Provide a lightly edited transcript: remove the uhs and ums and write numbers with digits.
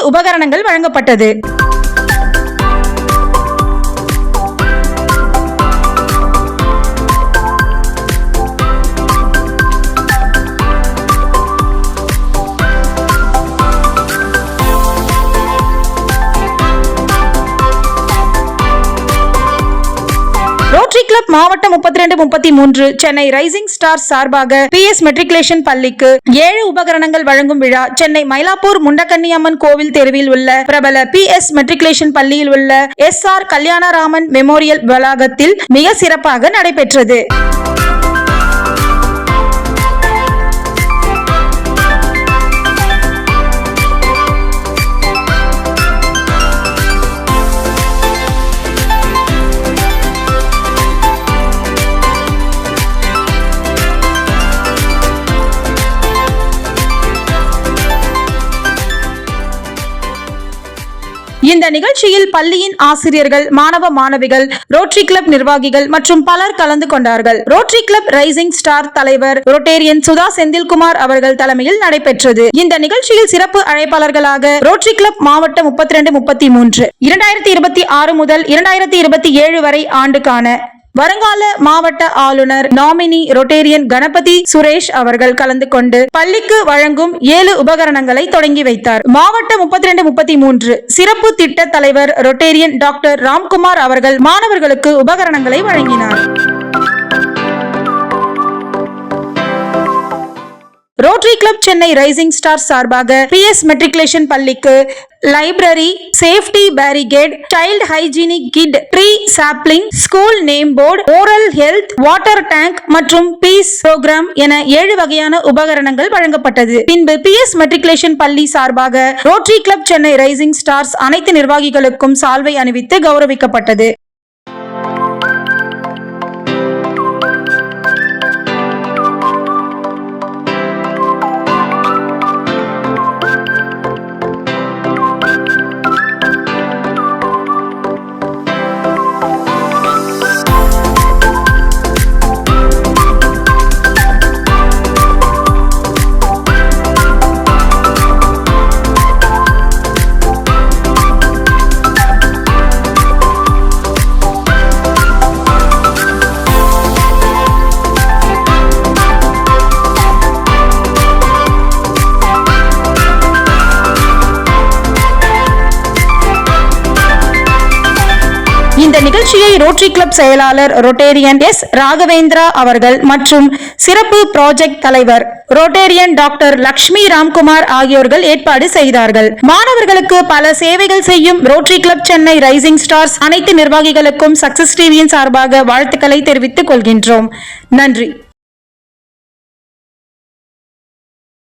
7 உபகரணங்கள் வழங்கப்பட்டது. Rotary club மாவட்டம் 32-33 சென்னை ரைசிங் ஸ்டார்ஸ் சார்பாக PS மெட்ரிகுலேஷன் பள்ளிக்கு 7 உபகரணங்கள் வழங்கும் விழா சென்னை மயிலாப்பூர் முண்டக்கன்னியம்மன் கோவில் தெருவில் உள்ள பிரபல PS மெட்ரிகுலேஷன் பள்ளியில் உள்ள SR கல்யாணராமன் மெமோரியல் வளாகத்தில் மிக சிறப்பாக நடைபெற்றது. இந்த நிகழ்ச்சியில் பள்ளியின் ஆசிரியர்கள், மாணவ மாணவிகள், ரோட்டரி கிளப் நிர்வாகிகள் மற்றும் பலர் கலந்து கொண்டார்கள். ரோட்டரி கிளப் ரைசிங் ஸ்டார் தலைவர் ரொட்டேரியன் சுதா செந்தில்குமார் அவர்கள் தலைமையில் நடைபெற்றது. இந்த நிகழ்ச்சியில் சிறப்பு அழைப்பாளர்களாக ரோட்டரி கிளப் மாவட்டம் 32-33 2026 முதல் 2027 வரை ஆண்டுக்கான வருங்கால மாவட்ட ஆளுநர் நாமினி ரொட்டேரியன் கணபதி சுரேஷ் அவர்கள் கலந்து கொண்டு பள்ளிக்கு வழங்கும் 7 உபகரணங்களை தொடங்கி வைத்தார். மாவட்ட 32-33 சிறப்பு திட்ட தலைவர் ரொட்டேரியன் டாக்டர் ராம்குமார் அவர்கள் மாணவர்களுக்கு உபகரணங்களை வழங்கினார். Rotary Club Chennai Rising Star சார்பாக PS மெட்ரிகுலேஷன் பள்ளிக்கு library, safety barricade, child hygienic kit, tree sapling, school name board, oral health, water tank மற்றும் பீஸ் புரோகிராம் என 7 வகையான உபகரணங்கள் வழங்கப்பட்டது. பின்பு PS மெட்ரிகுலேஷன் பள்ளி சார்பாக Rotary Club Chennai Rising Stars அனைத்து நிர்வாகிகளுக்கும் சால்வை அணிவித்து கௌரவிக்கப்பட்டது. இந்த நிகழ்ச்சியை ரோட்டரி கிளப் செயலாளர் ரொட்டேரியன் ராகவேந்திரா அவர்கள் மற்றும் சிறப்பு ப்ராஜெக்ட் தலைவர் ரொட்டேரியன் டாக்டர் லட்சுமி ராம்குமார் ஆகியோர்கள் ஏற்பாடு செய்தார்கள். மாணவர்களுக்கு பல சேவைகள் செய்யும் Rotary Club Chennai Rising Stars அனைத்து நிர்வாகிகளுக்கும் சக்சஸ் டிவியின் சார்பாக வாழ்த்துக்களை தெரிவித்துக் கொள்கின்றோம். நன்றி.